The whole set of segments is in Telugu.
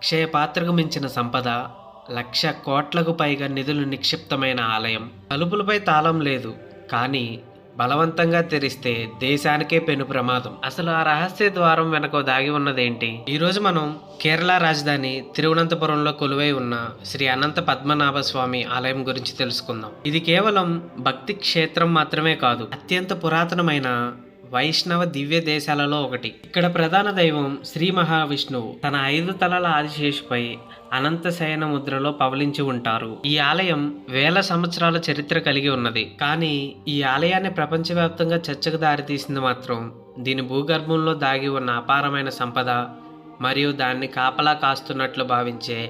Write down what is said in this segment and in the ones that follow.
అక్షయ పాత్రకు మించిన సంపద, 1,00,00,000 పైగా నిధులు నిక్షిప్తమైన ఆలయం. తలుపులపై తాళం లేదు, కానీ బలవంతంగా తెరిస్తే దేశానికే పెను ప్రమాదం. అసలు ఆ రహస్య ద్వారం వెనక దాగి ఉన్నదేంటి? ఈరోజు మనం కేరళ రాజధాని తిరువనంతపురంలో కొలువై ఉన్న శ్రీ అనంత పద్మనాభ స్వామి ఆలయం గురించి తెలుసుకుందాం. ఇది కేవలం భక్తి క్షేత్రం మాత్రమే కాదు, అత్యంత పురాతనమైన వైష్ణవ దివ్య దేశాలలో ఒకటి. ఇక్కడ ప్రధాన దైవం శ్రీ మహావిష్ణువు తన 5 తలల ఆదిశేషుపై అనంత శయన ముద్రలో పవలించి ఉంటారు. ఈ ఆలయం వేల సంవత్సరాల చరిత్ర కలిగి ఉన్నది. కానీ ఈ ఆలయాన్ని ప్రపంచవ్యాప్తంగా చర్చకు దారితీసింది మాత్రం దీని భూగర్భంలో దాగి ఉన్న అపారమైన సంపద మరియు దాన్ని కాపలా కాస్తున్నట్లు భావించే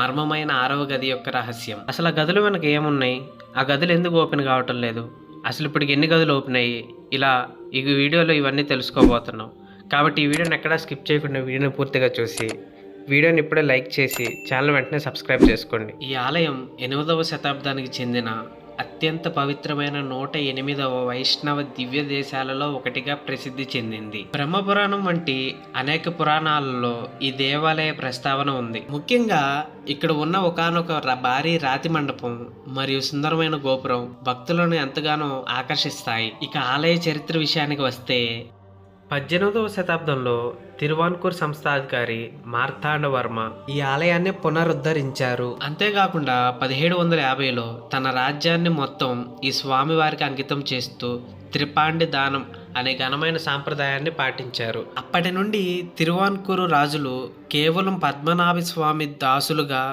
మర్మమైన 6వ గది యొక్క రహస్యం. అసలు ఆ గదులు వెనక ఏమున్నాయి? ఆ గదులు ఎందుకు ఓపెన్ కావటం లేదు? అసలు ఇప్పటికి ఎన్ని గదులు ఓపెన్ అయ్యి? ఇలా ఈ వీడియోలో ఇవన్నీ తెలుసుకోబోతున్నాం. కాబట్టి ఈ వీడియోని ఎక్కడా స్కిప్ చేయకుండా వీడియోని పూర్తిగా చూసి వీడియోని ఇప్పుడే లైక్ చేసి ఛానల్ వెంటనే సబ్స్క్రైబ్ చేసుకోండి. ఈ ఆలయం 8వ శతాబ్దానికి చెందిన అత్యంత పవిత్రమైన 108వ వైష్ణవ దివ్య దేశాలలో ఒకటిగా ప్రసిద్ధి చెందింది. బ్రహ్మపురాణం వంటి అనేక పురాణాలలో ఈ దేవాలయ ప్రస్తావన ఉంది. ముఖ్యంగా ఇక్కడ ఉన్న ఒకానొక భారీ రాతి మండపం మరియు సుందరమైన గోపురం భక్తులను ఎంతగానో ఆకర్షిస్తాయి. ఇక ఆలయ చరిత్ర విషయానికి వస్తే 18వ శతాబ్దంలో తిరువాన్కూర్ సంస్థాధికారి మార్తాండవర్మ ఈ ఆలయాన్ని పునరుద్ధరించారు. అంతేకాకుండా 1750లో తన రాజ్యాన్ని మొత్తం ఈ స్వామివారికి అంకితం చేస్తూ త్రిపాండి దానం అనే ఘనమైన సాంప్రదాయాన్ని పాటించారు. అప్పటి నుండి తిరువాన్కూరు రాజులు కేవలం పద్మనాభ స్వామి దాసులుగా,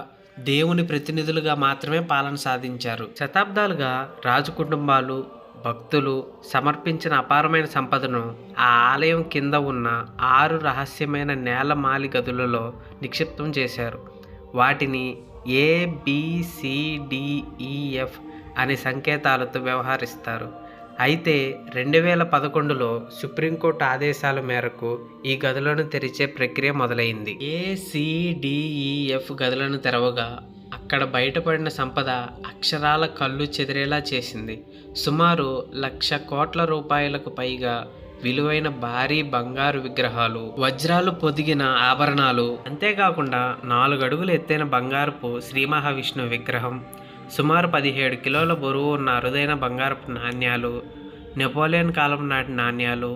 దేవుని ప్రతినిధులుగా మాత్రమే పాలన సాధించారు. శతాబ్దాలుగా రాజు కుటుంబాలు, భక్తులు సమర్పించిన అపారమైన సంపదను ఆ ఆలయం కింద ఉన్న 6 రహస్యమైన నేలమాలి గదులలో నిక్షిప్తం చేశారు. వాటిని ABCDEF అనే సంకేతాలతో వ్యవహరిస్తారు. అయితే 2011లో సుప్రీంకోర్టు ఆదేశాల మేరకు ఈ గదులను తెరిచే ప్రక్రియ మొదలైంది. ACDEF గదులను తెరవగా అక్కడ బయటపడిన సంపద అక్షరాల కళ్ళు చెదిరేలా చేసింది. సుమారు 1,00,00,000 కోట్ల రూపాయలకు పైగా విలువైన భారీ బంగారు విగ్రహాలు, వజ్రాలు పొదిగిన ఆభరణాలు, అంతేకాకుండా 4 అడుగులు ఎత్తైన బంగారపు శ్రీ మహావిష్ణువు విగ్రహం, సుమారు 17 కిలోల బరువు ఉన్న అరుదైన బంగారపు నాణ్యాలు, నెపోలియన్ కాలం నాటి నాణ్యాలు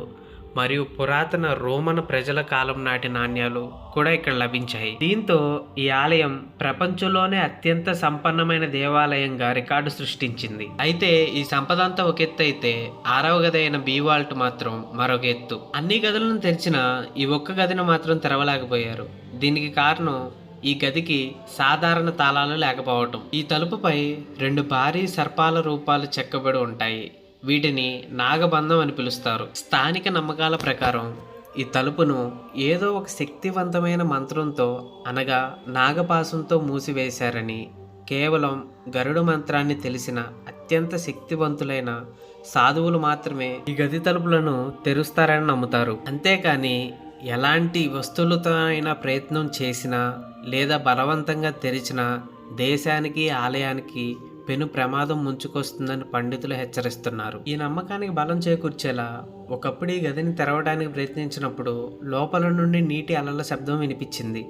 మరియు పురాతన రోమన్ ప్రజల కాలం నాటి నాణ్యాలు కూడా ఇక్కడ లభించాయి. దీంతో ఈ ఆలయం ప్రపంచంలోనే అత్యంత సంపన్నమైన దేవాలయంగా రికార్డు సృష్టించింది. అయితే ఈ సంపద అంతా ఒక ఎత్తు అయితే 6వ గది అయిన బి వాల్ట్ మాత్రం మరొక ఎత్తు. అన్ని గదులను తెరిచినా ఈ ఒక్క గదిని మాత్రం తెరవలేకపోయారు. దీనికి కారణం ఈ గదికి సాధారణ తాళాలు లేకపోవటం. ఈ తలుపుపై 2 భారీ సర్పాల రూపాలు చెక్కబడి ఉంటాయి. వీటిని నాగబంధం అని పిలుస్తారు. స్థానిక నమ్మకాల ప్రకారం ఈ తలుపును ఏదో ఒక శక్తివంతమైన మంత్రంతో అనగా నాగపాశంతో మూసివేశారని, కేవలం గరుడ మంత్రాన్ని తెలిసిన అత్యంత శక్తివంతులైన సాధువులు మాత్రమే ఈ గది తలుపులను తెరుస్తారని నమ్ముతారు. అంతేకాని ఎలాంటి వస్తువులతో అయినా ప్రయత్నం చేసినా లేదా బలవంతంగా తెరిచినా దేశానికి, ఆలయానికి పెను ప్రమాదం ముంచుకొస్తుందని పండితులు హెచ్చరిస్తున్నారు. ఈ నమ్మకానికి బలం చేకూర్చేలా ఒకప్పుడు ఈ గదిని తెరవడానికి ప్రయత్నించినప్పుడు లోపల నుండి నీటి అలల శబ్దం వినిపించింది.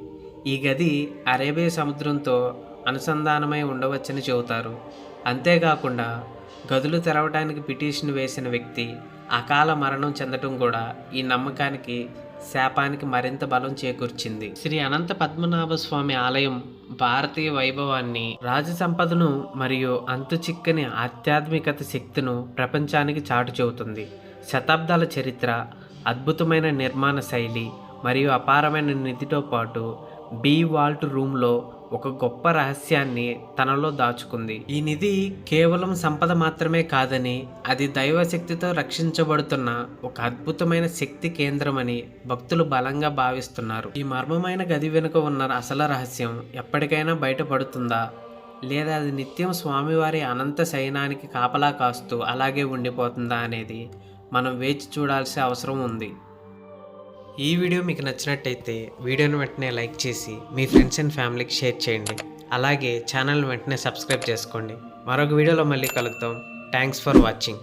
ఈ గది అరేబియా సముద్రంతో అనుసంధానమై ఉండవచ్చని చెబుతారు. అంతేకాకుండా గదులు తెరవడానికి పిటిషన్ వేసిన వ్యక్తి అకాల మరణం చెందటం కూడా ఈ నమ్మకానికి, శాపానికి మరింత బలం చేకూర్చింది. శ్రీ అనంత పద్మనాభ స్వామి ఆలయం భారతీయ వైభవాన్ని, రాజ సంపదను మరియు అంతుచిక్కని ఆధ్యాత్మికత శక్తిను ప్రపంచానికి చాటు చెబుతుంది. శతాబ్దాల చరిత్ర, అద్భుతమైన నిర్మాణ శైలి మరియు అపారమైన నిధితో పాటు బి వాల్ట్ రూమ్లో ఒక గొప్ప రహస్యాన్ని తనలో దాచుకుంది. ఈ నిధి కేవలం సంపద మాత్రమే కాదని, అది దైవశక్తితో రక్షించబడుతున్న ఒక అద్భుతమైన శక్తి కేంద్రమని భక్తులు బలంగా భావిస్తున్నారు. ఈ మర్మమైన గది వెనుక ఉన్న అసలు రహస్యం ఎప్పటికైనా బయటపడుతుందా, లేదా అది నిత్యం స్వామివారి అనంత శయనానికి కాపలా కాస్తూ అలాగే ఉండిపోతుందా అనేది మనం వేచి చూడాల్సిన అవసరం ఉంది. ఈ వీడియో మీకు నచ్చినట్టయితే వీడియోని వెంటనే లైక్ చేసి మీ ఫ్రెండ్స్ అండ్ ఫ్యామిలీకి షేర్ చేయండి. అలాగే ఛానల్ని వెంటనే సబ్స్క్రైబ్ చేసుకోండి. మరొక వీడియోలో మళ్ళీ కలుద్దాం. Thanks for watching.